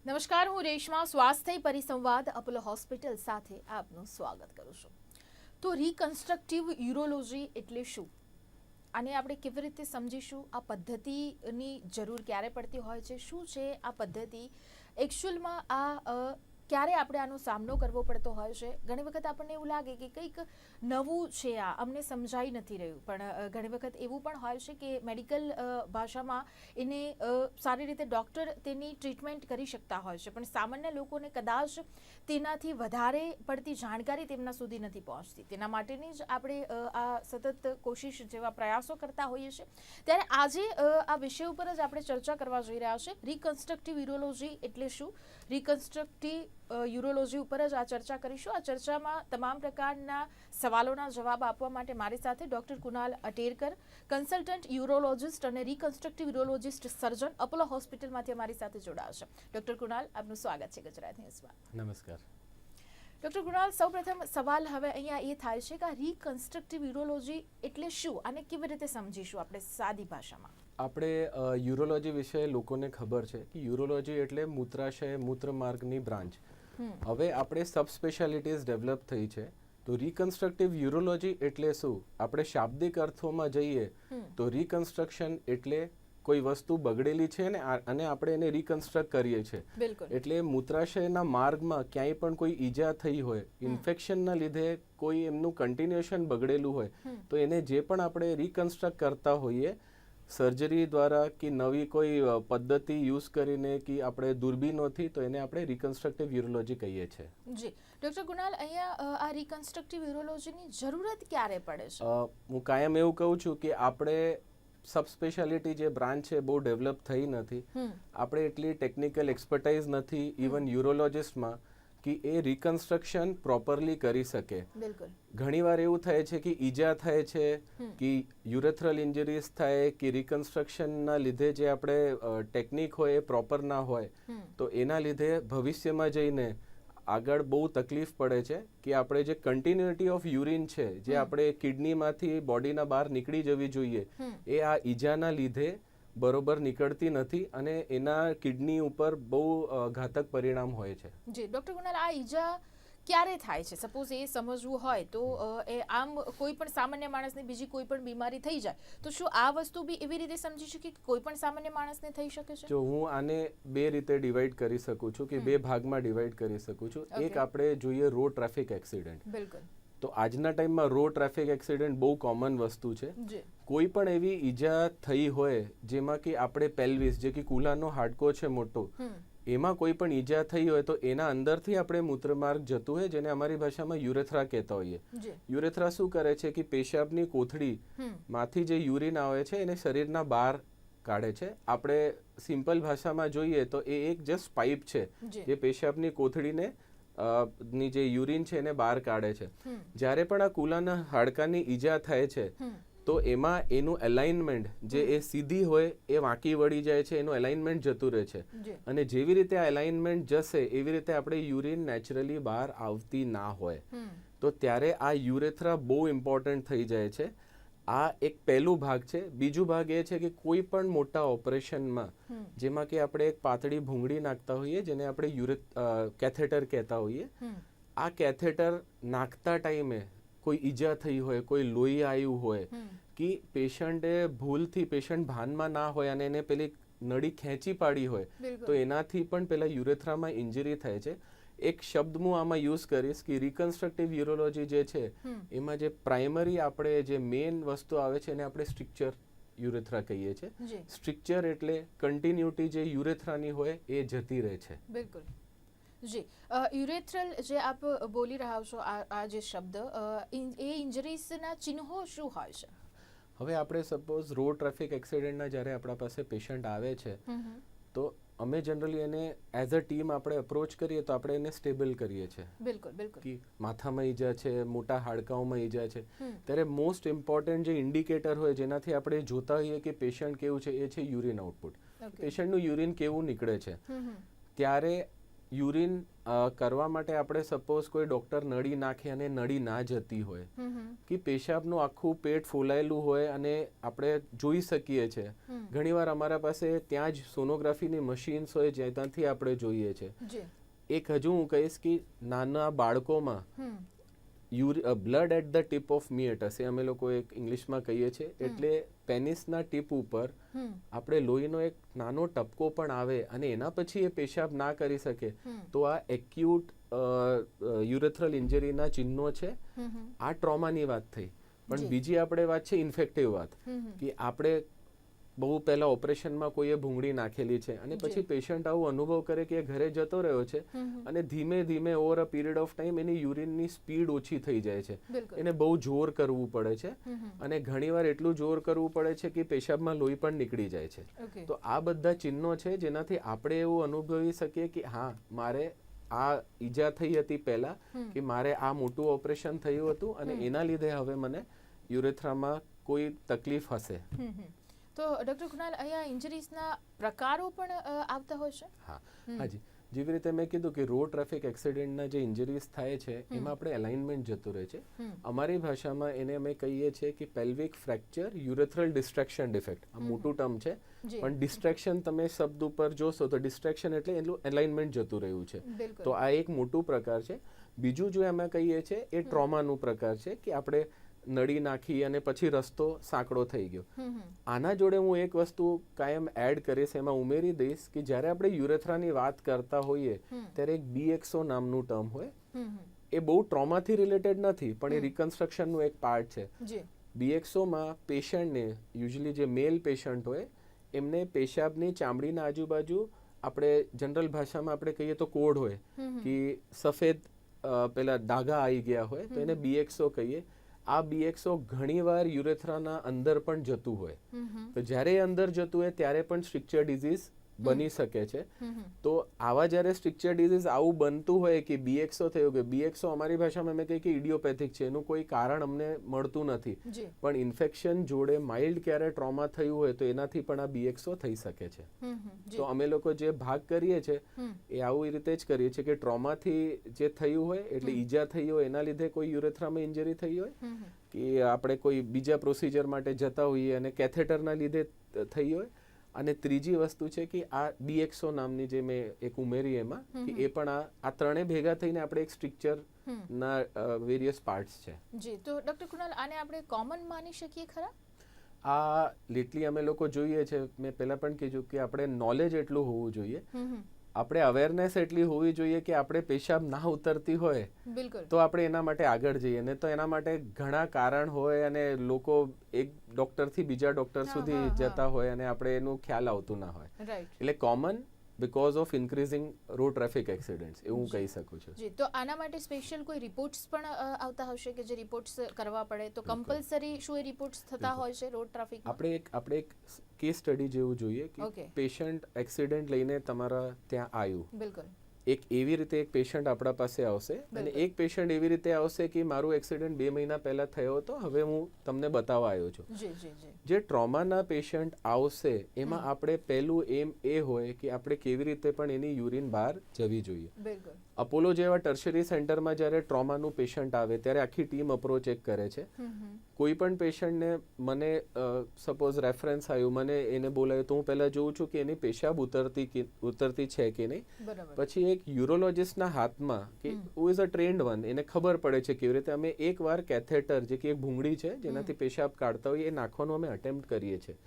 નમસ્કાર, હું રેશમા સ્વાસ્થ્ય પરિસંવાદ અપોલો હોસ્પિટલ સાથે આપનું સ્વાગત કરું છું. તો રિકન્સ્ટ્રક્ટિવ યુરોલોજી એટલે શું? આને આપણે કેવી રીતે સમજીશું? આ પદ્ધતિની જરૂર ક્યારે પડતી હોય છે? શું છે આ પદ્ધતિ? એકચ્યુઅલમાં આ ક્યારે આપણે આનો સામનો કરવો પડતો હોય છે? ઘણી વખત આપણને એવું લાગે કે કંઈક નવું છે, આ અમને સમજાઈ નથી રહ્યું. પણ ઘણી વખત એવું પણ હોય છે કે મેડિકલ ભાષામાં એને સારી રીતે ડૉક્ટર તેની ટ્રીટમેન્ટ કરી શકતા હોય છે, પણ સામાન્ય લોકોને કદાચ તેનાથી વધારે પડતી જાણકારી તેમના સુધી નથી પહોંચતી. તેના માટેની જ આપણે આ સતત કોશિશ જેવા પ્રયાસો કરતા હોઈએ છીએ. ત્યારે આજે આ વિષય ઉપર જ આપણે ચર્ચા કરવા જઈ રહ્યા છે. રિકન્સ્ટ્રક્ટિવ યુરોલોજી એટલે શું? રિકન્સ્ટ્રક્ટિવ યુરોલોજી ઉપર જ આ ચર્ચા કરીશું. આ ચર્ચામાં તમામ પ્રકારના સવાલોના જવાબ આપવા માટે મારી સાથે ડૉક્ટર કુનાલ અટેરકર, કન્સલ્ટન્ટ યુરોલોજિસ્ટ અને રિકન્સ્ટ્રક્ટિવ યુરોલોજિસ્ટ સર્જન, અપોલો હોસ્પિટલમાંથી અમારી સાથે જોડાશે. ડૉક્ટર કુનાલ, આપનું સ્વાગત છે ગુજરાત ન્યૂઝમાં. નમસ્કાર ડૉક્ટર કુણાલ, સૌપ્રથમ સવાલ હવે અહીંયા એ થાય છે કે આ રિકન્સ્ટ્રક્ટિવ યુરોલોજી એટલે શું અને કેવી રીતે સમજીશું આપણે સાદી ભાષામાં? આપણે યુરોલોજી વિશે લોકોને ખબર છે કે યુરોલોજી એટલે મૂત્રાશય મૂત્રમાર્ગની બ્રાન્ચ. હવે આપણે સબ સ્પેશિયાલિટીઝ ડેવલપ થઈ છે. તો રિકન્સ્ટ્રક્ટિવ યુરોલોજી એટલે શું? આપણે શાબ્દિક અર્થોમાં જઈએ તો રિકન્સ્ટ્રક્શન એટલે કોઈ વસ્તુ બગડેલી છે ને અને આપણે એને રિકન્સ્ટ્રક્ટ કરીએ છીએ. એટલે મૂત્રાશયના માર્ગમાં ક્યાંય પણ કોઈ ઈજા થઈ હોય, ઇન્ફેક્શનના લીધે કોઈ એમનું કન્ટિન્યુએશન બગડેલું હોય, તો એને જે પણ આપણે રિકન્સ્ટ્રક્ટ કરતા હોઈએ સર્જરી દ્વારા કે નવી કોઈ પદ્ધતિ યુઝ કરીને કે આપણે દૂરબીનોથી, તો એને આપણે રિકન્સ્ટ્રક્ટિવ યુરોલોજી કહીએ છીએ. જી ડૉક્ટર કુણાલ, અહીંયા આ રિકન્સ્ટ્રક્ટિવ યુરોલોજીની જરૂરત ક્યારે પડે છે? હું કાયમ એવું કહું છું કે આપણે સબ સ્પેશિયાલિટી જે બ્રાન્ચ છે બહુ ડેવલપ થઈ નથી. આપણે એટલી ટેકનિકલ એક્સપર્ટાઇઝ નથી ઇવન યુરોલોજિસ્ટમાં કે એ રિકન્સ્ટ્રક્શન પ્રોપરલી કરી શકે. ઘણીવાર એવું થાય છે કે ઈજા થાય છે, કે યુરેથ્રલ ઇન્જરીઝ થાય, કે રિકન્સ્ટ્રક્શનના લીધે જે આપણે ટેકનિક હોય એ પ્રોપર ના હોય, તો એના લીધે ભવિષ્યમાં જઈને આગળ બહુ તકલીફ પડે છે કે આપણે જે કન્ટિન્યુટી ઓફ યુરિન છે, જે આપણે કિડનીમાંથી બોડીના બહાર નીકળી જવી જોઈએ, એ આ ઈજાના લીધે બરોબર નીકળતી નથી અને એના કિડની ઉપર બહુ ઘાતક પરિણામ હોય છે. જી ડૉક્ટર કુણાલ, આ ઈજા ક્યારે થાય છે? સપોઝ એ સમજવું હોય તો એ આમ કોઈ પણ સામાન્ય માણસને બીજી કોઈ પણ બીમારી થઈ જાય તો શું આ વસ્તુ બી એવી રીતે સમજી શકીએ કે કોઈ પણ સામાન્ય માણસને થઈ શકે છે? જો હું આને બે રીતે ડિવાઈડ કરી શકું છું, કે બે ભાગમાં ડિવાઈડ કરી શકું છું. એક આપણે જોઈએ રોડ ટ્રાફિક એક્સિડન્ટ. બિલકુલ. તો આજના ટાઈમમાં રોડ ટ્રાફિક એક્સિડન્ટ બહુ કોમન વસ્તુ છે. કોઈ પણ એવી ઈજા થઈ હોય જેમાં કે આપણે પેલ્વિસ, જે કે કુલાનો હાડકો છે મોટો, એમાં કોઈ પણ ઈજા થઈ હોય તો એના અંદરથી આપણે મૂત્રમાર્ગ જતું હોય, જેને અમારી ભાષામાં યુરેથ્રા કહેતા હોઈએ. યુરેથ્રા શું કરે છે કે પેશાબની કોથળી માંથી જે યુરિન આવે છે એને શરીરના બહાર કાઢે છે. આપણે સિમ્પલ ભાષામાં જોઈએ તો એ એક જસ્ટ પાઇપ છે જે પેશાબની કોથળીને ની જે યુરિન છે એને બહાર કાઢે છે. જ્યારે પણ આ કુલાના હાડકાની ઈજા થાય છે તો એમાં એનું એલાઇનમેન્ટ જે એ સીધી હોય એ વાંકી વળી જાય છે, એનું એલાઇનમેન્ટ જતું રહે છે. અને જેવી રીતે આ એલાઇનમેન્ટ જશે એવી રીતે આપણે યુરિન નેચરલી બહાર આવતી ના હોય, તો ત્યારે આ યુરેથ્રા બહુ ઇમ્પોર્ટન્ટ થઈ જાય છે. આ એક પહેલું ભાગ છે. બીજું ભાગ એ છે કે કોઈ પણ મોટા ઓપરેશનમાં, જેમાં કે આપણે એક પાતળી ભૂંગળી નાખતા હોઈએ જેને આપણે કેથેટર કહેતા હોઈએ, આ કેથેટર નાખતા ટાઈમે કોઈ ઈજા થઈ હોય, કોઈ લોહી આવ્યું હોય, કે પેશન્ટે ભૂલથી પેશન્ટ ભાનમાં ના હોય અને એને પેલી નળી ખેંચી પાડી હોય, તો એનાથી પણ પેલા યુરેથ્રામાં ઇન્જરી થાય છે. એક શબ્દ હું આમાં યુઝ કરીશ કે રિકન્સ્ટ્રક્ટિવ યુરોલોજી જે છે એમાં જે પ્રાઇમરી આપણે જે મેઇન વસ્તુ આવે છે એને આપણે સ્ટ્રક્ચર યુરેથ્રા કહીએ છીએ. સ્ટ્રક્ચર એટલે કન્ટિન્યુટી જે યુરેથ્રાની હોય એ જતી રહે છે. બિલકુલ. જી, યુરેથ્રલ જે આપ બોલી રહ્યા છો, આ જે શબ્દ, એ ઇન્જરીઝના ચિહ્નો શું હોય છે? હવે આપણે સપોઝ રોડ ટ્રાફિક એક્સિડન્ટના જ્યારે આપણા પાસે પેશન્ટ આવે છે તો અમે જનરલી એને એઝ અ ટીમ આપણે અપ્રોચ કરીએ તો આપણે એને સ્ટેબલ કરીએ છીએ. બિલકુલ બિલકુલ. કે માથામાં ઈજા છે, મોટા હાડકાઓમાં ઈજા છે, ત્યારે મોસ્ટ ઇમ્પોર્ટન્ટ જે ઇન્ડિકેટર હોય જેનાથી આપણે જોતા હોઈએ કે પેશન્ટ કેવું છે એ છે યુરિન આઉટપુટ. પેશન્ટનું યુરિન કેવું નીકળે છે. ત્યારે યુરિન કરવા માટે આપણે સપોઝ કોઈ ડોક્ટર નળી નાખે અને નળી ના જતી હોય કે પેશાબનું આખું પેટ ફૂલાયેલું હોય અને આપણે જોઈ શકીએ છીએ ઘણીવાર અમારા પાસે ત્યાં જ સોનોગ્રાફીની મશીન્સ હોય જ્યાંથી આપણે જોઈએ છે. એક હજુ હું કહીશ કે નાના બાળકોમાં blood at the tip of meatus એ અમે લોકો એક ઇંગ્લિશમાં કહીએ છીએ, એટલે પેનિસના ટીપ ઉપર આપણે લોહીનો એક નાનો ટપકો પણ આવે અને એના પછી એ પેશાબ ના કરી શકે તો આ એક્યુટ યુરેથ્રલ ઇન્જરીના ચિહ્નો છે. આ ટ્રોમાની વાત થઈ. પણ બીજી આપણે વાત છે ઇન્ફેક્ટિવ વાત, કે આપણે બહુ પહેલા ઓપરેશનમાં કોઈએ ભૂંગળી નાખેલી છે અને પછી પેશન્ટ આવું અનુભવ કરે કે એ ઘરે જતો રહ્યો છે અને ધીમે ધીમે over a period of time એની યુરિનની સ્પીડ ઓછી થઈ જાય છે, એને બહુ જોર કરવું પડે છે અને ઘણીવાર એટલું જોર કરવું પડે છે કે પેશાબમાં લોહી પણ નીકળી જાય છે. તો આ બધા ચિહ્નો છે જેનાથી આપણે એવું અનુભવી શકીએ કે હા, મારે આ ઈજા થઈ હતી પહેલા, કે મારે આ મોટું ઓપરેશન થયું હતું અને એના લીધે હવે મને યુરેથ્રામાં કોઈ તકલીફ હશે. તો ડોક્ટર કુણાલ, અહીંયા ઇન્જરીઝના પ્રકારો પણ આવતા હોય છે? હાજી, જેવી રીતે મેં કીધું કે રોડ ટ્રાફિક એક્સિડન્ટના જે ઇન્જરીઝ થાય છે એમાં આપણે અલાઇનમેન્ટ જતું રહે છે. અમારી ભાષામાં એને અમે કહીએ છીએ કે pelvic fracture urethral destruction defect. આ મોટું ટર્મ છે, પણ ડિસ્ટ્રેક્શન તમે શબ્દ ઉપર જોશો તો ડિસ્ટ્રેક્શન એટલે એનું અલાઇનમેન્ટ જતું રહ્યું છે. તો આ એક મોટું પ્રકાર છે. બીજું જો અમે કહીએ છીએ એ ટ્રોમાનું પ્રકાર છે, કે આપણે નળી નાખી અને પછી રસ્તો સાંકડો થઈ ગયો. આના જોડે હું એક વસ્તુ કાયમ એડ કરીશ, એમાં ઉમેરી દઈશ કે જ્યારે આપણે યુરેથ્રાની વાત કરતા હોઈએ ત્યારે એક BXO નામનું ટર્મ હોય. એ બહુ ટ્રોમાથી રિલેટેડ નથી, પણ એ રિકન્સ્ટ્રક્શનનું એક પાર્ટ છે. BXOમાં પેશન્ટને, યુઝ્યુઅલી જે મેલ પેશન્ટ હોય, એમને પેશાબની ચામડીના આજુબાજુ, આપણે જનરલ ભાષામાં આપણે કહીએ તો કોડ હોય કે સફેદ પેલા ડાઘા આવી ગયા હોય તો એને BXO કહીએ. આ BXO ઘણીવાર યુરેથ્રાના અંદર પણ જતું હોય. તો જ્યારે અંદર જતું હોય ત્યારે પણ સ્ટ્રક્ચર ડિઝીઝ બની શકે છે. તો આવા જ્યારે સ્ટ્રક્ચર ડિઝીઝ આવું બનતું હોય કે BXO થયું, કે BXO અમારી ભાષામાં અમે કહીએ કે ઇડિયોપેથિક છે, એનું કોઈ કારણ અમને મળતું નથી, પણ ઇન્ફેક્શન જોડે માઇલ્ડ ક્યારે ટ્રોમા થયું હોય તો એનાથી પણ આ BXO થઈ શકે છે. તો અમે લોકો જે ભાગ કરીએ છીએ એ આવું રીતે જ કરીએ છીએ કે ટ્રોમાથી જે થયું હોય, એટલે ઈજા થઈ હોય એના લીધે કોઈ યુરેથ્રામાં ઇન્જરી થઈ હોય, કે આપણે કોઈ બીજા પ્રોસિજર માટે જતા હોઈએ અને કેથેટરના લીધે થઈ હોય, અને ત્રીજી વસ્તુ છે કે આ BXO નામની જે મેં એક ઉમેરી એમાં, કે એ પણ આ ત્રણે ભેગા થઈને આપણે એક સ્ટ્રક્ચર ના વેરિયસ પાર્ટ્સ છે. જી, તો ડોક્ટર કુણાલ, આને આપણે કોમન માની શકીએ ખરા? આ લેટલી અમે લોકો જોઈએ છે, મેં પહેલા પણ કીધું કે આપણે નોલેજ એટલું હોવું જોઈએ, આપણે અવેરનેસ એટલી હોવી જોઈએ કે આપણે પેશાબ ના ઉતરતી હોય તો આપણે એના માટે આગળ જઈએ, ને તો એના માટે ઘણા કારણ હોય અને લોકો એક ડોક્ટરથી બીજા ડોક્ટર સુધી જતા હોય અને આપણે એનું ખ્યાલ આવતું ના હોય. એટલે common because of increasing road traffic accidents એવું કહી શકું છું. જી, તો આના માટે સ્પેશિયલ કોઈ રિપોર્ટ્સ પણ આવતા હશે કે જે રિપોર્ટ્સ કરવા પડે, તો કમ્પલસરી શું એ રિપોર્ટ્સ થતા હોય છે રોડ ટ્રાફિક? આપણે એક કેસ સ્ટડી જેવું જોઈએ કે પેશન્ટ એક્સિડન્ટ લઈને તમારા ત્યાં આવ્યું. બિલકુલ. એક એવી રીતે એક પેશન્ટ આપણા પાસે આવશે અને એક પેશન્ટ એવી રીતે આવશે કે મારું એક્સિડન્ટ 2 મહિના પહેલા થયો હતો, હવે હું તમને બતાવવા આવ્યો છું. જે ટ્રોમાના પેશન્ટ આવશે એમાં આપણે પહેલું એમ એ હોય કે આપણે કેવી રીતે પણ એની યુરિન બહાર જવી જોઈએ. અપોલો જેવા ટર્શરી સેન્ટરમાં જ્યારે ટ્રોમાનું પેશન્ટ આવે ત્યારે આખી ટીમ અપ્રોચ એક કરે છે. કોઈ પણ પેશન્ટને મને સપોઝ રેફરન્સ આવ્યું, મને એને બોલાવ્યું તો હું પહેલા જોઉં છું કે એની પેશાબ ઉતરતી છે કે નહીં. પછી એક યુરોલોજિસ્ટના હાથમાં, કે who is a trend one, એને ખબર પડે છે કેવી રીતે અમે એકવાર કેથેટર, જે કે એક ભૂંગળી છે જેનાથી પેશાબ કાઢતા હોય, એ નાખવાનું અમે અટેમ્પ્ટ કરીએ છીએ.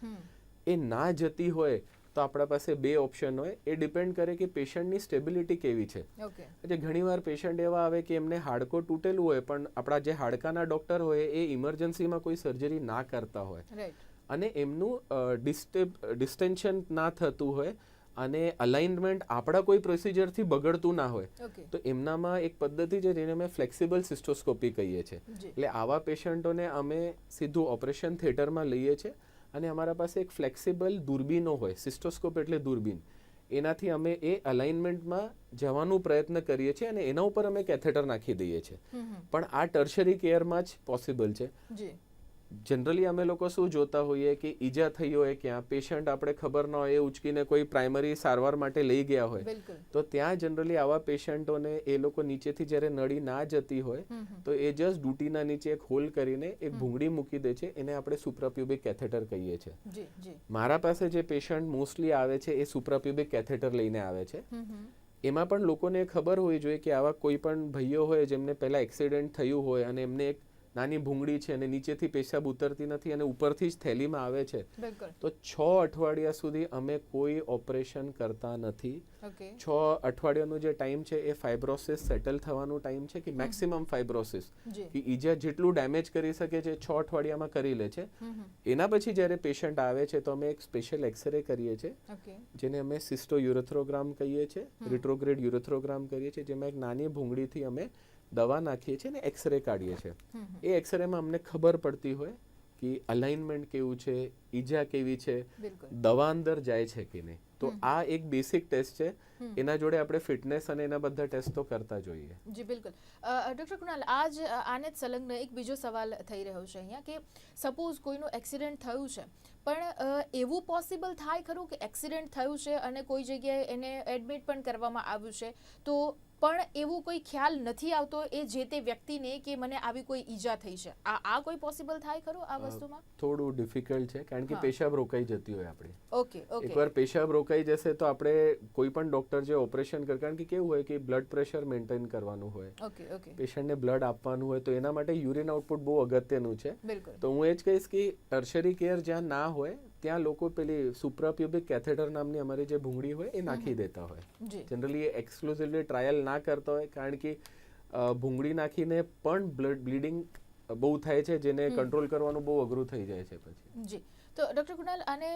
એ ના જતી હોય તો આપણા પાસે 2 ઓપ્શન હોય. એ ડિપેન્ડ કરે કે પેશન્ટની સ્ટેબિલિટી કેવી છે. એટલે ઘણીવાર પેશન્ટ એવા આવે કે એમને હાડકું તૂટેલું હોય, પણ આપણા જે હાડકાના ડોક્ટર હોય એ ઇમરજન્સીમાં કોઈ સર્જરી ના કરતા હોય અને એમનું ડિસ્ટેન્શન ના થતું હોય અને અલાઇનમેન્ટ આપણા કોઈ પ્રોસિજરથી બગડતું ના હોય, તો એમનામાં એક પદ્ધતિ છે જેને અમે ફ્લેક્સિબલ સિસ્ટોસ્કોપી કહીએ છીએ. એટલે આવા પેશન્ટોને અમે સીધું ઓપરેશન થિયેટરમાં લઈએ છીએ અને અમારા પાસે એક ફ્લેક્સિબલ દૂરબીનો હોય, સિસ્ટોસ્કોપ એટલે દૂરબીન, એનાથી અમે એ અલાઇનમેન્ટમાં જવાનો પ્રયત્ન કરીએ છીએ અને એના ઉપર અમે કેથેટર નાખી દઈએ છીએ. પણ આ ટર્શરી કેરમાં જ પોસિબલ છે. જનરલી અમે લોકો શું જોતા હોઈએ કે ઈજા થઈ હોય ક્યાં પેશન્ટ આપણે ખબર ન હોય એ ઉચકીને કોઈ પ્રાઇમરી સારવાર માટે લઈ ગયા હોય બિલકુલ. તો ત્યાં જનરલી આવા પેશન્ટોને એ લોકો નીચેથી જ્યારે નળી ના જતી હોય તો એ જસ્ટ ડૂટીના નીચે એક હોલ કરીને એક ભૂંગળી મૂકી દે છે, એને આપણે સુપ્રાપ્યુબિક કેથેટર કહીએ છીએ. જી જી. મારા પાસે જે પેશન્ટ મોસ્ટલી આવે છે એ સુપ્રાપ્યુબિક કેથેટર લઈને આવે છે. એમાં પણ લોકોને ખબર હોવી જોઈએ કે આવા કોઈ પણ ભાઈઓ હોય જેમને પહેલા એક્સિડન્ટ થયું હોય અને એમને એક નાની ભૂંગળી છે અને નીચેથી પેશાબ ઉતરતી નથી અને ઉપરથી જ થેલીમાં આવે છે, તો 6 અઠવાડિયા સુધી અમે કોઈ ઓપરેશન કરતા નથી. 6 અઠવાડિયાનો જે ટાઈમ છે એ ફાઇબ્રોસિસ સેટલ થવાનું ટાઈમ છે, કે મેક્સિમમ ફાઇબ્રોસિસ કે ઈજા જેટલું ડેમેજ કરી શકે છે 6 અઠવાડિયામાં કરી લે છે. એના પછી જ્યારે પેશન્ટ આવે છે તો અમે એક સ્પેશિયલ એક્સરે કરીએ છીએ, જેને અમે સિસ્ટો યુરેથ્રોગ્રામ કહીએ છીએ, રિટ્રોગ્રેડ યુરેથ્રોગ્રામ કરીએ છીએ, જેમાં એક નાની ભૂંગળીથી અમે દવા નાખીએ છીએ અને એક્સરે કાઢીએ છીએ. એ એક્સરેમાં અમને ખબર પડતી હોય કે અલાઇનમેન્ટ કેવું છે, ઈજા કેવી છે, દવા અંદર જાય છે કે નહીં. તો આ એક બેસિક ટેસ્ટ છે, એના જોડે આપણે ફિટનેસ અને એના બધા ટેસ્ટ તો કરતા જોઈએ. જી બિલકુલ. ડૉક્ટર કૃણાલ, આને જ સંલગ્ન એક બીજો સવાલ થઈ રહ્યો છે અહીંયા કે સપોઝ કોઈનું એક્સિડન્ટ થયું છે, પણ એવું પોસિબલ થાય ખરું કે એક્સિડન્ટ થયું છે અને કોઈ જગ્યાએ એને એડમિટ પણ કરવામાં આવ્યું છે, તો પણ એવું કોઈ ખ્યાલ નથી આવતો એ જે તે વ્યક્તિને કે મને આવી કોઈ ઈજા થઈ છે? આ કોઈ પોસિબલ થાય ખરું આ વસ્તુમાં? થોડું ડિફિકલ્ટ છે, કારણ કે પેશાબ રોકાઈ જતી હોય આપણી. ઓકે. એકવાર પેશાબ રોકાઈ જશે તો આપણે કોઈ પણ ડોક્ટર જે ઓપરેશન કરે, કારણ કે કેવું હોય કે બ્લડ પ્રેશર મેન્ટેન કરવાનું હોય, પેશન્ટને બ્લડ આપવાનું હોય, તો એના માટે યુરિન આઉટપુટ બહુ અગત્યનું છે. તો હું એ જ કહીશ કે ટર્શરી કેર જ્યાં ના હોય ત્યાં લોકો પેલી સુપ્રાપ્યુબિક કેથેટર નામની અમારી જે ભૂંગળી હોય એ નાખી દેતા હોય. જનરલી એક્સક્લુઝિવલી ટ્રાયલ ના કરતા હોય, કારણ કે ભૂંગળી નાખીને પણ બ્લીડિંગ બહુ થાય છે, જેને કંટ્રોલ કરવાનું બહુ અઘરું થઈ જાય છે પછી. જી. તો ડૉક્ટર કૃણાલ, આને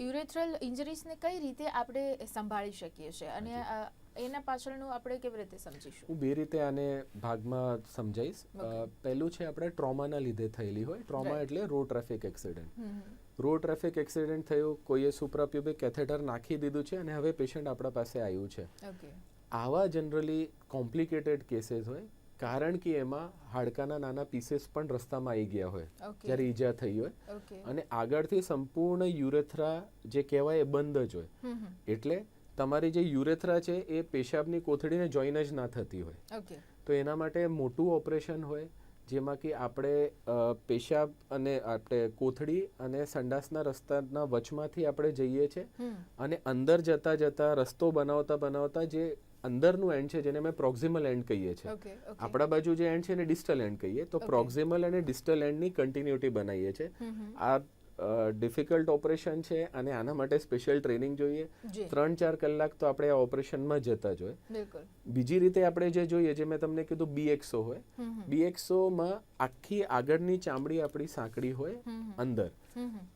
યુરેથ્રલ ઇન્જરીઝને કઈ રીતે આપણે સંભાળી શકીએ છીએ અને એના પાછળનું આપણે કેવી રીતે સમજીશું? હું 2 રીતે આને ભાગમાં સમજાઈશ. પહેલું છે આપણે ટ્રોમાના લીધે થયેલી હોય. ટ્રોમા એટલે road traffic accident. Road traffic accident થયું, કોઈએ સુપ્રાપ્યુબિક કેથેટર નાખી દીધું છે અને હવે પેશન્ટ આપણા પાસે આવ્યું છે. આવા જનરલી કોમ્પ્લિકેટેડ કેસીસ હોય, કારણ કે એમાં હાડકાના નાના પીસીસ પણ રસ્તામાં આવી ગયા હોય જ્યારે ઈજા થઈ હોય, અને આગળથી સંપૂર્ણ યુરેથ્રા જે કહેવાય એ બંધ જ હોય. એટલે તમારી જે યુરેથ્રા છે એ પેશાબની કોથળીને જોઈન જ ના થતી હોય. તો એના માટે મોટું ઓપરેશન હોય, જેમાં કે આપણે પેશાબ અને આપણે કોથળી અને સંડાસના રસ્તાના વચમાંથી આપણે જઈએ છીએ અને અંદર જતા જતા રસ્તો બનાવતા જે અંદરનું એન્ડ છે, જેને અમે પ્રોક્સિમલ એન્ડ કહીએ છીએ, આપણા બાજુ જે એન્ડ છે એને ડિસ્ટલ એન્ડ કહીએ, તો પ્રોક્સિમલ અને ડિસ્ટલ એન્ડની કન્ટિન્યુટી બનાવીએ છીએ. આ ડિફિકલ્ટ ઓપરેશન છે અને આના માટે સ્પેશિયલ ટ્રેનિંગ જોઈએ. 3-4 કલાક તો આપણે આ ઓપરેશનમાં જતા જ હોય. બીજી રીતે આપણે જે જોઈએ, જે મેં તમને કીધું BXO હોય, BXOમાં આખી આગળની ચામડી આપણી સાંકડી હોય અંદર.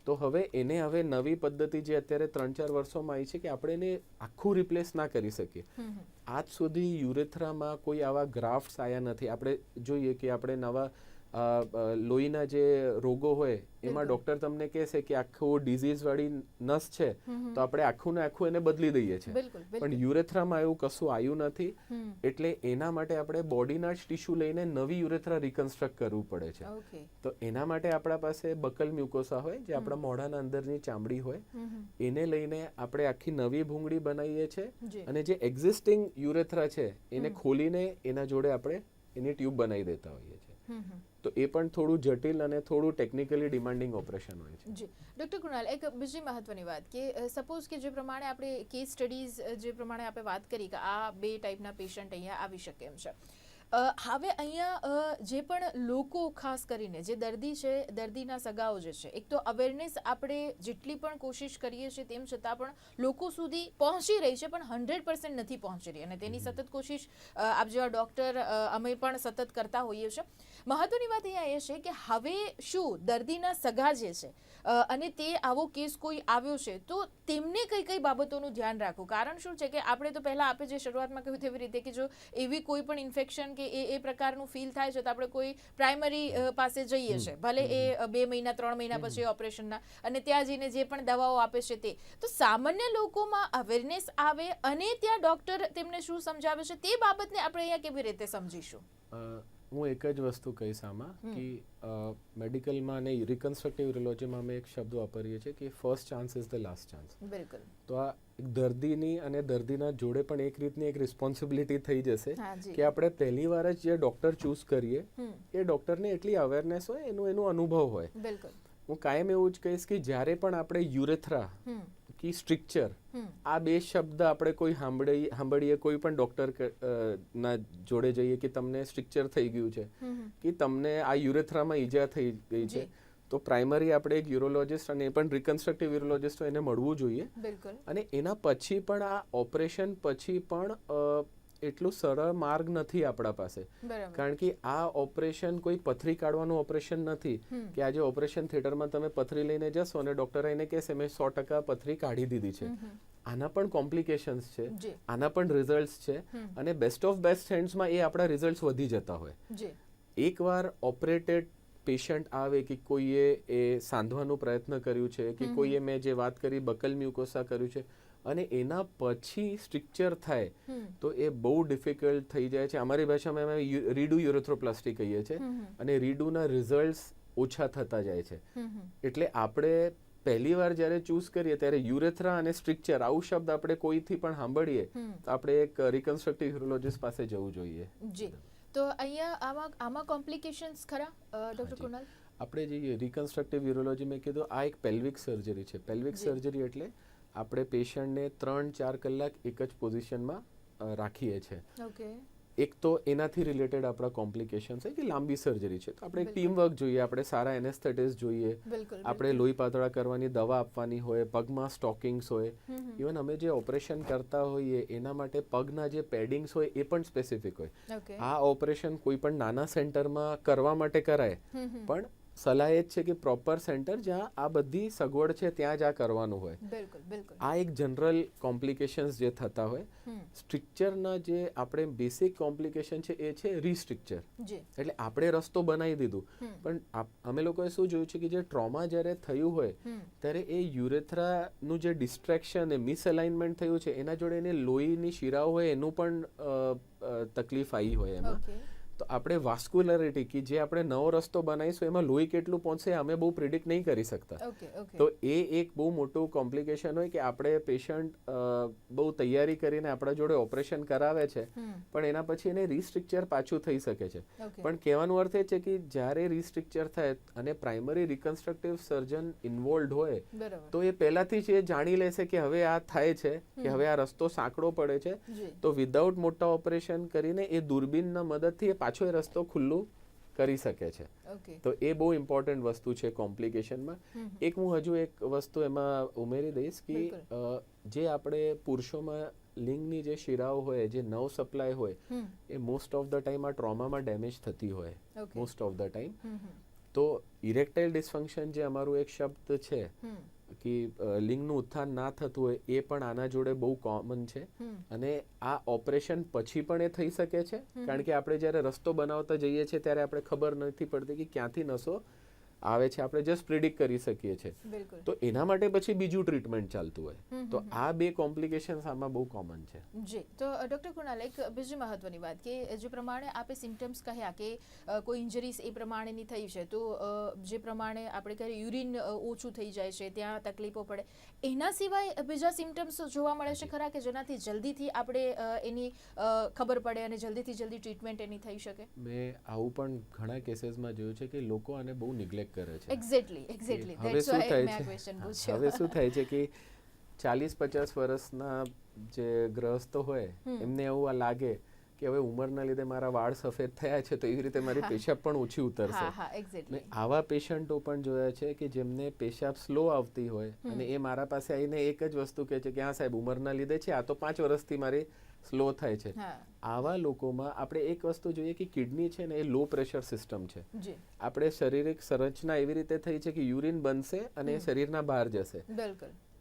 તો હવે નવી પદ્ધતિ જે અત્યારે 3-4 વર્ષોમાં આવી છે કે આપણે એને આખું રિપ્લેસ ના કરી શકીએ. આજ સુધી યુરેથ્રામાં કોઈ આવા ગ્રાફ્ટ્સ આવ્યા નથી. આપણે જોઈએ કે આપણે નવા લોહીના જે રોગો હોય એમાં ડોક્ટર તમને કહેશે કે આખું ડિઝીઝ વાળી નસ છે, તો આપણે આખું ને આખું એને બદલી દઈએ છીએ. પણ યુરેથ્રામાં એવું કશું આવ્યું નથી, એટલે એના માટે આપણે બોડીના જ ટિશ્યુ લઈને નવી યુરેથ્રા રિકન્સ્ટ્રક્ટ કરવું પડે છે. તો એના માટે આપણા પાસે બકલ મ્યુકોસા હોય, જે આપણા મોઢાના અંદરની ચામડી હોય, એને લઈને આપણે આખી નવી ભૂંગળી બનાવીએ છીએ અને જે એક્ઝિસ્ટિંગ યુરેથ્રા છે એને ખોલીને એના જોડે આપણે એની ટ્યુબ બનાવી દેતા હોઈએ છીએ. તો એ પણ થોડું જટિલ અને થોડું ટેકનિકલી ડિમાન્ડિંગ ઓપરેશન હોય છે. જી. ડૉક્ટર કૃણાલ, એક બીજી મહત્વની વાત કે સપોઝ કે જે પ્રમાણે આપણે કેસ સ્ટડીઝ જે પ્રમાણે આપણે વાત કરી કે આ 2 ટાઈપના પેશન્ટ અહીંયા આવી શકે એમ છે. હવે અહીંયા જે પણ લોકો, ખાસ કરીને જે દર્દી છે, દર્દીના સગાઓ જે છે, એક તો અવેરનેસ આપણે જેટલી પણ કોશિશ કરીએ છીએ તેમ છતાં પણ લોકો સુધી પહોંચી રહી છે, પણ 100% નથી પહોંચી રહી, અને તેની સતત કોશિશ આપ જેવા ડૉક્ટર અમે પણ સતત કરતા હોઈએ છીએ. મહત્વની વાત અહીંયા એ છે કે હવે શું દર્દીના સગા જે છે અને તે આવો કેસ કોઈ આવ્યો છે તો તેમને કઈ બાબતોનું ધ્યાન રાખવું? કારણ શું છે કે આપણે તો પહેલાં આપણે જે શરૂઆતમાં કહ્યું તેવી રીતે કે જો એવી કોઈ પણ ઇન્ફેક્શન કે એ પ્રકારનું ફીલ થાય છે તો આપણે કોઈ પ્રાઇમરી પાસે જઈએ છીએ, ભલે એ 2 મહિના 3 મહિના પછી ઓપરેશનના, અને ત્યાં જઈને જે પણ દવાઓ આપે છે તે. તો સામાન્ય લોકોમાં અવેરનેસ આવે અને ત્યાં ડૉક્ટર તેમને શું સમજાવે છે તે બાબતને આપણે અહીંયા કેવી રીતે સમજીશું? હું એક જ વસ્તુ કહીશ આમાં કે મેડિકલમાં અને રિકન્સ્ટ્રક્ટિવ યુરોલોજીમાં અમે એક શબ્દ વાપરીએ છીએ કે first chance is the last chance. બિલકુલ. તો આ એક દર્દીની અને દર્દીના જોડે પણ એક રીતની એક રિસ્પોન્સિબિલિટી થઈ જશે કે આપણે પહેલી વાર જ જે ડોક્ટર ચૂઝ કરીએ એ ડોક્ટરને એટલી અવેરનેસ હોય, એનું અનુભવ હોય. બિલકુલ. હું કાયમ એવું જ કહીશ કે જ્યારે પણ આપણે યુરેથ્રા કે સ્ટ્રિક્ચર આ બે શબ્દ આપણે કોઈ સાંભળીએ કોઈ પણ ડોક્ટર ના જોડે જઈએ કે તમને સ્ટ્રિક્ચર થઈ ગયું છે કે તમને આ યુરેથ્રામાં ઈજા થઈ ગઈ છે, તો પ્રાઇમરી આપણે એક યુરોલોજિસ્ટ અને એ પણ રિકન્સ્ટ્રક્ટિવ યુરોલોજિસ્ટ એને મળવું જોઈએ. અને એના પછી પણ આ ઓપરેશન પછી પણ એટલું સરળ માર્ગ નથી આપણા પાસે, કારણ કે આ ઓપરેશન કોઈ પથરી કાઢવાનું ઓપરેશન નથી કે આજે ઓપરેશન થિયેટરમાં તમે પથરી લઈને જશો અને ડોક્ટર એને કહેશે મેં 100% પથરી કાઢી દીધી છે. આના પણ કોમ્પ્લિકેશન્સ છે, આના પણ રિઝલ્ટ્સ છે, અને બેસ્ટ ઓફ બેસ્ટ હેન્ડ્સમાં એ આપણા રિઝલ્ટ્સ વધી જતા હોય. એકવાર ઓપરેટેડ પેશન્ટ આવે કે કોઈએ એ સાંધવાનું પ્રયત્ન કર્યું છે કે કોઈએ મેં જે વાત કરી બકલ મ્યુકોસા કર્યું છે અને એના પછી સ્ટ્રિક્ચર થાય તો એ બહુ ડિફિકલ્ટ થઈ જાય છે. અમારી ભાષામાં અમે રીડુ યુરેથ્રોપ્લાસ્ટી કહીએ છીએ અને રીડુના રિઝલ્ટ્સ ઓછા થતા જાય છે. એટલે આપણે પહેલી વાર જ્યારે ચૂઝ કરીએ ત્યારે યુરેથ્રા અને સ્ટ્રિક્ચર આવું શબ્દ આપણે કોઈથી પણ સાંભળીએ તો આપણે એક રિકન્સ્ટ્રક્ટિવ યુરોલોજિસ્ટ પાસે જવું જોઈએ. જી. તો અહીંયા આમાં કોમ્પ્લિકેશન્સ ખરા ડોક્ટર કુણાલ? આપણે જે રિકન્સ્ટ્રક્ટિવ યુરોલોજી મેં કીધું આ એક પેલ્વિક સર્જરી છે. પેલ્વિક સર્જરી એટલે આપણે પેશન્ટને 3-4 કલાક એક જ પોઝિશનમાં રાખીએ છીએ. એક તો એનાથી રિલેટેડ આપણા કોમ્પ્લિકેશન છે કે લાંબી સર્જરી છે, તો આપણે એક ટીમ વર્ક જોઈએ, આપણે સારા એનેસ્થેટિસ્ટ જોઈએ, આપણે લોહી પાતળા કરવાની દવા આપવાની હોય, પગમાં સ્ટોકિંગ્સ હોય, ઇવન અમે જે ઓપરેશન કરતા હોઈએ એના માટે પગના જે પેડિંગ્સ હોય એ પણ સ્પેસિફિક હોય. આ ઓપરેશન કોઈ પણ નાના સેન્ટરમાં કરવા માટે કરાય, પણ સલાહ એ જ છે કે પ્રોપર સેન્ટર જ્યાં આ બધી સગવડ છે ત્યાં જ આ કરવાનું હોય. આ એક જનરલ કોમ્પ્લિકેશન્સ જે થતા હોય. સ્ટ્રિક્ચરના જે આપણે બેસિક કોમ્પ્લિકેશન છે એ છે રીસ્ટ્રિક્ચર. એટલે આપણે રસ્તો બનાવી દીધું, પણ અમે લોકોએ શું જોયું છે કે જે ટ્રોમા જ્યારે થયું હોય ત્યારે એ યુરેથ્રાનું જે ડિસ્ટ્રેક્શન એ મિસઅલાઇનમેન્ટ થયું છે એના જોડે એને લોહીની શિરાઓ હોય એનું પણ તકલીફ આવી હોય એમાં. તો આપણે વાસ્ક્યુલરિટી કે જે આપણે નવો રસ્તો બનાવીશું એમાં લોહી કેટલું પહોંચશે અમે બહુ પ્રિડિક્ટ નહીં કરી શકતા. તો એ એક બહુ મોટું કોમ્પ્લિકેશન હોય કે આપણે પેશન્ટ બહુ તૈયારી કરીને આપણા જોડે ઓપરેશન કરાવે છે પણ એના પછી એને રીસ્ટ્રિક્ચર પાછું થઈ શકે છે. પણ કહેવાનો અર્થ એ છે કે જ્યારે રીસ્ટ્રિક્ચર થાય અને પ્રાઇમરી રિકન્સ્ટ્રક્ટિવ સર્જન ઇન્વોલ્વ હોય તો એ પહેલાથી જ એ જાણી લેશે કે હવે આ થાય છે, કે હવે આ રસ્તો સાંકડો પડે છે, તો વિધાઉટ મોટા ઓપરેશન કરીને એ દૂરબીનના મદદથી પાછો એ રસ્તો ખુલ્લું કરી શકે છે. તો એ બહુ ઇમ્પોર્ટન્ટ વસ્તુ છે કોમ્પ્લિકેશનમાં. એક હું હજુ એક વસ્તુ એમાં ઉમેરી દઈશ કે જે આપણે પુરુષોમાં લિંગની જે શિરાઓ હોય, જે નર્વ સપ્લાય હોય એ મોસ્ટ ઓફ ધ ટાઈમ આ ટ્રોમામાં ડેમેજ થતી હોય મોસ્ટ ઓફ ધ ટાઈમ. તો ઇરેક્ટાઇલ ડિસફંક્શન જે અમારું એક શબ્દ છે કે લિંગનું ઉત્થાન ના થતું હોય એ પણ આના જોડે બહુ કોમન છે. અને આ ઓપરેશન પછી પણ એ થઈ શકે છે, કારણ કે આપણે જ્યારે રસ્તો બનાવતા જઈએ છીએ ત્યારે આપણે ખબર નથી પડતી કે ક્યાંથી નસો આવે છે, આપણે જસ્ટ પ્રિડિક્ટ કરી શકીએ છીએ. તો એના માટે પછી બીજું ટ્રીટમેન્ટ ચાલતું હોય. તો આ બે કોમ્પ્લિકેશન્સ આમાં બહુ કોમન છે. જી. તો ડોક્ટર કુણાલ, એક બીજી મહત્વની વાત કે જે પ્રમાણે આપે સિમ્ટમ્સ કહ્યા કે કોઈ ઇન્જરીઝ એ પ્રમાણેની થઈ છે, તો જે પ્રમાણે આપણે કહીએ યુરિન ઓછું થઈ જાય છે, ત્યાં તકલીફો પડે, એના સિવાય બીજા સિમ્ટમ્સ જોવા મળે છે ખરા કે જેનાથી જલ્દીથી આપણે એની ખબર પડે અને જલ્દી ટ્રીટમેન્ટ એની થઈ શકે? મેં આવું પણ ઘણા કેસીસમાં જોયું છે કે લોકો આને બહુ નિગ્લેક્ટ કરે છે. એક્ઝેક્ટલી. હવે શું થાય છે કે 40-50 વર્ષના જે ગ્રસ્તો હોય એમને એવું લાગે કે હવે ઉંમરના લીધે મારા વાળ સફેદ થયા છે તો એવી રીતે મારી પેશાબ પણ ઓછી ઉતરશે. મેં આવા પેશન્ટો પણ જોયા છે કે જેમને પેશાબ સ્લો આવતી હોય અને એ મારા પાસે આવીને એક જ વસ્તુ કહે છે કે હા સાહેબ ઉંમરના લીધે છે, આ તો 5 વર્ષથી મારી સ્લો થાય છે. આવા લોકોમાં આપણે એક વસ્તુ જોઈએ કે કિડની છે ને એ લો પ્રેશર સિસ્ટમ છે. આપણે શારીરિક સંરચના એવી રીતે થઈ છે કે યુરિન બનશે અને શરીરના બહાર જશે.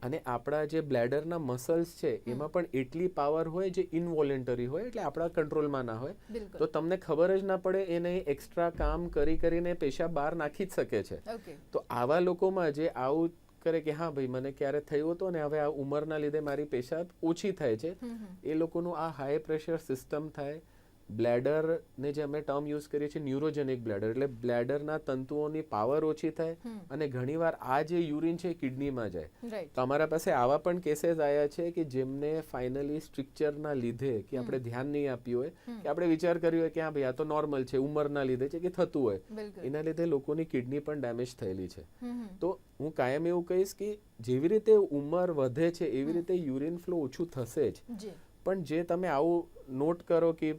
અને આપણા જે બ્લેડરના મસલ્સ છે એમાં પણ એટલી પાવર હોય જે ઇનવોલેન્ટરી હોય, એટલે આપણા કંટ્રોલમાં ના હોય. તો તમને ખબર જ ના પડે એને એક્સ્ટ્રા કામ કરીને પેશાબ બહાર નાખી જ શકે છે. તો આવા લોકોમાં જે આવું કરે કે હા ભાઈ મને ક્યારે થયું હતું ને હવે આ ઉંમરના લીધે મારી પેશાબ ઓછી થાય છે, એ લોકોનું આ હાઈ પ્રેશર સિસ્ટમ થાય, બ્લેડર ને જે અમે ટર્મ યુઝ કરીએ છીએ ન્યુરોજેનિક બ્લેડર, એટલે બ્લેડરના તંતુઓની પાવર ઓછી થાય અને ઘણીવાર આ જે યુરિન છે એ કિડનીમાં જાય. તો અમારા પાસે આવા પણ કેસીસ આવ્યા છે કે જેમને ફાઇનલી સ્ટ્રક્ચરના લીધે કે આપણે ધ્યાન નહીં આપ્યું હોય કે આપણે વિચાર કર્યો હોય કે હા ભાઈ આ તો નોર્મલ છે, ઉંમરના લીધે છે કે થતું હોય, એના લીધે લોકોની કિડની પણ ડેમેજ થયેલી છે. તો હું કાયમ એવું કહીશ કે જેવી રીતે ઉંમર વધે છે એવી રીતે યુરિન ફ્લો ઓછું થશે જ, પણ જે તમે આવું નોટ કરો કે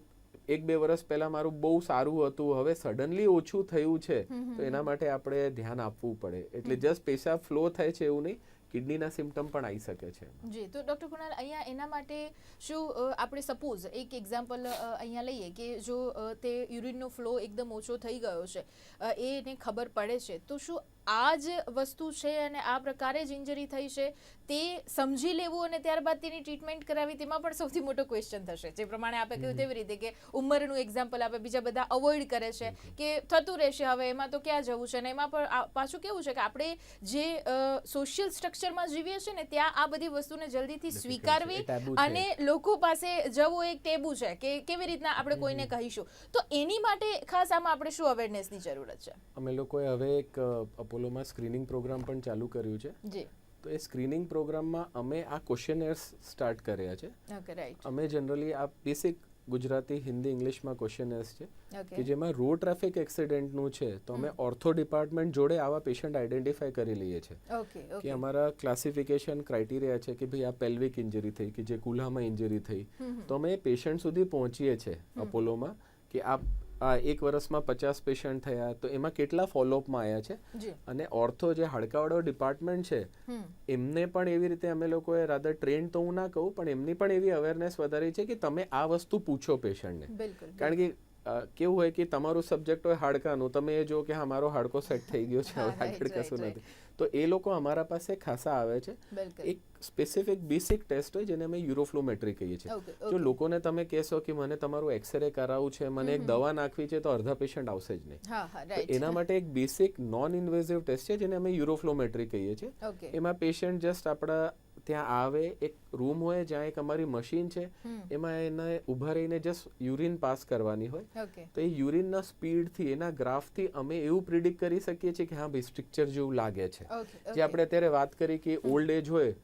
1-2 વર્ષ પહેલા મારું બહુ સારું હતું, હવે સડનલી ઓછું થયું છે, તો એના માટે આપણે ધ્યાન આપવું પડે. એટલે જસ્ટ પેશાબ ફ્લો થાય છે એવું નહીં, કિડનીના સિમ્પટમ પણ આવી શકે છે. જી, તો ડૉક્ટર કુણાલ, અહીંયા એના માટે શું આપણે સપોઝ એક એક્ઝામ્પલ અહીંયા લઈએ કે જો તે યુરિનનો ફ્લો એકદમ ઓછો થઈ ગયો છે, એને ખબર પડે છે, તો શું આ જ વસ્તુ છે અને આ પ્રકારે જ ઇન્જરી થઈ છે તે સમજી લેવું અને ત્યારબાદ તેની ટ્રીટમેન્ટ કરાવી, તેમાં પણ સૌથી મોટો ક્વેશ્ચન થશે. જે પ્રમાણે આપણે કહ્યું તેવી રીતે કે ઉંમરનું એક્ઝામ્પલ આપે, બીજા બધા અવોઇડ કરે છે કે થતું રહેશે, હવે એમાં તો ક્યાં જવું છે. અને એમાં પણ પાછું કેવું છે કે આપણે જે સોશિયલ સ્ટ્રક્ચરમાં જીવીએ છીએ ને ત્યાં આ બધી વસ્તુને જલ્દીથી સ્વીકારવી અને લોકો પાસે જવું એક ટેબુ છે કે કેવી રીતના આપણે કોઈને કહીશું. તો એની માટે ખાસ આમાં આપણે શું અવેરનેસની જરૂરત છે? અમે લોકોએ હવે એક અપોલોમાં સ્ક્રીનિંગ પ્રોગ્રામ પણ ચાલુ કર્યું છે. જી. તો એ સ્ક્રીનિંગ પ્રોગ્રામમાં અમે આ ક્વેશ્ચનર્સ સ્ટાર્ટ કર્યા છે. Okay, right. અમે જનરલી આ બેસિક ગુજરાતી, હિન્દી, ઇંગ્લિશમાં ક્વેશ્ચનર્સ છે કે જેમાં રોડ ટ્રાફિક એક્સિડન્ટનું છે, તો અમે ઓર્થો ડિપાર્ટમેન્ટ જોડે આવા પેશન્ટ આઈડેન્ટિફાઈ કરી લઈએ છીએ કે અમારા ક્લાસિફિકેશન ક્રાઇટેરિયા છે કે ભાઈ આ પેલ્વિક ઇન્જરી થઈ કે જે કુલ્હામાં ઇન્જરી થઈ, તો અમે પેશન્ટ સુધી પહોંચીએ છીએ અપોલોમાં કે આ 1 વર્ષમાં 50 પેશન્ટ થયા, તો એમાં કેટલા ફોલોઅપમાં આવ્યા છે. અને ઓર્થો જે હાડકાવાળો ડિપાર્ટમેન્ટ છે એમને પણ એવી રીતે અમે લોકોએ રાધર ટ્રેન તો હું ના કહું, પણ એમની પણ એવી અવેરનેસ વધારી છે કે તમે આ વસ્તુ પૂછો પેશન્ટને. કારણ કે કેવું હોય કે તમારું સબ્જેક્ટ હોય હાડકાનું, તમે એ જો કે હા મારો હાડકો સેટ થઈ ગયો છે, હવે આગળ કશું નથી, તો એ લોકો અમારા પાસે ખાસા આવે છે. એક સ્પેસિફિક બેસિક ટેસ્ટ હોય જેને અમે યુરોફ્લોમેટ્રી કહીએ છીએ. જો લોકોને તમે કહેશો કે મને તમારું એક્સરે કરાવવું છે, મને એક દવા નાખવી છે, તો અડધા પેશન્ટ આવશે જ નહીં. તો એના માટે એક બેસિક નોન ઇન્વેઝિવ ટેસ્ટ છે જેને અમે યુરોફ્લોમેટ્રી કહીએ છીએ. એમાં પેશન્ટ જસ્ટ આપણા ત્યાં આવે, એક રૂમ હોય જ્યાં એક અમારી મશીન છે, એમાં એને ઊભા રહીને જસ્ટ યુરિન પાસ કરવાની હોય. તો એ યુરિનના સ્પીડથી, એના ગ્રાફથી અમે એવું પ્રિડિક્ટ કરી શકીએ છીએ કે હા ભાઈ સ્ટ્રક્ચર જેવું લાગે છે. જે આપણે અત્યારે વાત કરી કે ઓલ્ડ એજ હોય,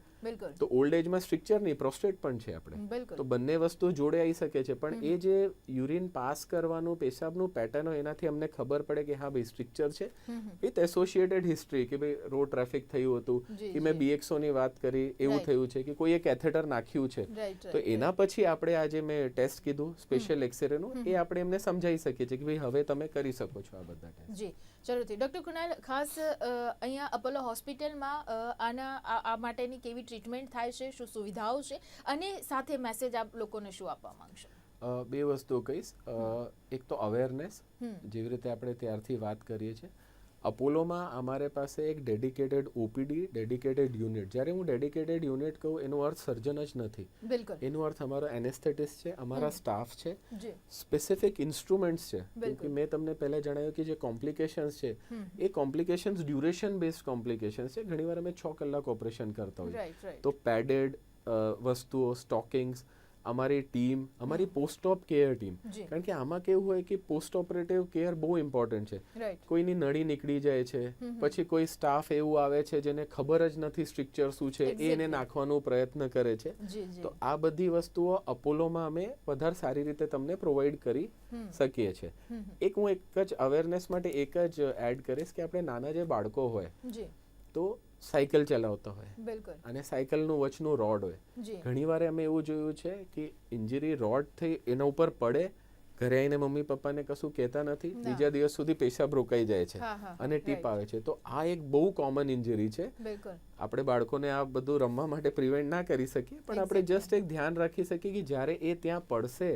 તો ઓલ્ડ એજમાં સ્ટ્રક્ચર નહીં, પ્રોસ્ટેટ પણ છે આપણે, તો બંને વસ્તુ જોડે આવી શકે છે. પણ એ જે યુરિન પાસ કરવાનું, પેશાબનું પેટર્ન હોય, એનાથી અમને ખબર પડે કે હા ભાઈ સ્ટ્રક્ચર છે વિથ એસોસિએટેડ હિસ્ટ્રી, કે ભાઈ રોડ ટ્રાફિક થયું હતું, કે મેં BXOની વાત કરી એવું થયું છે, કે કોઈએ કેથેટર નાખ્યું છે, તો એના પછી આપણે આજે મેં ટેસ્ટ કીધું સ્પેશિયલ એક્સરેનું, એ આપણે એમને સમજાવી શકીએ છીએ કે ભાઈ હવે તમે કરી શકો છો આ બધા ટેસ્ટ. જી, જરૂરથી. ડૉક્ટર કુણાલ, ખાસ અહીંયા અપોલો હોસ્પિટલમાં આ માટેની કેવી ટ્રીટમેન્ટ થાય છે, શું સુવિધાઓ છે, અને સાથે મેસેજ આપ લોકોને શું આપવા માંગશો? 2 વસ્તુઓ કહીશ. એક તો અવેરનેસ, જેવી રીતે આપણે ત્યારથી વાત કરીએ છીએ. અપોલોમાં અમારે પાસે એક ડેડિકેટેડ OPD, ડેડિકેટેડ યુનિટ. જ્યારે હું ડેડિકેટેડ યુનિટ કહું એનો અર્થ સર્જન જ નથી, એનો અર્થ અમારો એનેસ્થેટિસ્ટ છે, અમારા સ્ટાફ છે, સ્પેસિફિક ઇન્સ્ટ્રુમેન્ટ્સ છે. કે મેં તમને પહેલા જણાવ્યું કે જે કોમ્પ્લિકેશન્સ છે એ કોમ્પ્લિકેશન્સ ડ્યુરેશન બેઝડ કોમ્પ્લિકેશન્સ છે. ઘણીવાર અમે 6 કલાક ઓપરેશન કરતા હોઈએ, તો પેડેડ વસ્તુઓ, સ્ટોકિંગ્સ, અમારી ટીમ, અમારી પોસ્ટ ઓપ કેર ટીમ, કારણ કે આમાં કેવું હોય કે પોસ્ટ ઓપરેટિવ કેર બહુ ઇમ્પોર્ટન્ટ છે. કોઈની નળી નીકળી જાય છે, પછી કોઈ સ્ટાફ એવું આવે છે જેને ખબર જ નથી સ્ટ્રક્ચર શું છે, એને નાખવાનો પ્રયત્ન કરે છે. તો આ બધી વસ્તુઓ અપોલોમાં અમે વધારે સારી રીતે તમને પ્રોવાઈડ કરી શકીએ છીએ. હું એક જ અવેરનેસ માટે એક જ એડ કરીશ કે આપણે નાના જે બાળકો હોય, તો સાયકલ ચલાવતા હોય અને સાયકલનું વચનું રોડ હોય, ઘણીવાર અમે એવું જોયું છે કે ઇન્જરી રોડ થઈ એના ઉપર પડે, ઘરે આવીને મમ્મી પપ્પાને કશું કહેતા નથી, બીજા દિવસ સુધી પેશાબ રોકાઈ જાય છે અને ટીપ આવે છે. તો આ એક બહુ કોમન ઇન્જરી છે. આપણે બાળકોને આ બધું રમવા માટે પ્રિવેન્ટ ના કરી શકીએ, પણ આપણે જસ્ટ એક ધ્યાન રાખી શકીએ કે જ્યારે એ ત્યાં પડશે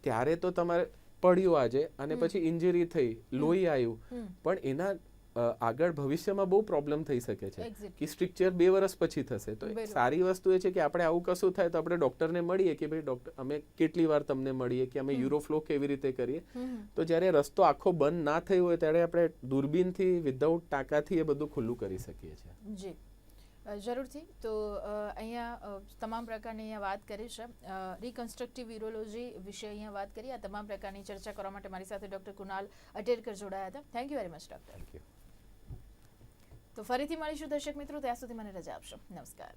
ત્યારે તો તમારે પડ્યું આજે અને પછી ઇન્જરી થઈ, લોહી આવ્યું, પણ એના આગળ ભવિષ્યમાં બહુ પ્રોબ્લેમ થઈ શકે છે કે સ્ટ્રક્ચર 2 વર્ષ પછી થશે. તો સારી વસ્તુ એ છે કે આપણે આવું કશું થાય તો આપણે ડોક્ટરને મળીએ કે ભાઈ ડોક્ટર અમે કેટલી વાર તમને મળીએ, કે અમે યુરોફ્લો કેવી રીતે કરીએ. તો જ્યારે રસ્તો આખો બંધ ના થયો હોય ત્યારે આપણે દૂરબીનથી, વિધાઉટ ટાંકાથી એ બધું ખુલ્લું કરી શકીએ છીએ. જી, જરૂરથી. તો અહીંયા તમામ પ્રકારની અહીંયા વાત કરી છે, રિકન્સ્ટ્રક્ટિવ યુરોલોજી વિશે અહીંયા વાત કરી. આ તમામ પ્રકારની ચર્ચા કરવા માટે મારી સાથે ડૉક્ટર કુનાલ અટેરકર જોડાયા હતા. Thank you very much doctor. Thank you. તો ફરીથી મળીશું દર્શક મિત્રો, ત્યાં સુધી મને રજા આપશો. નમસ્કાર.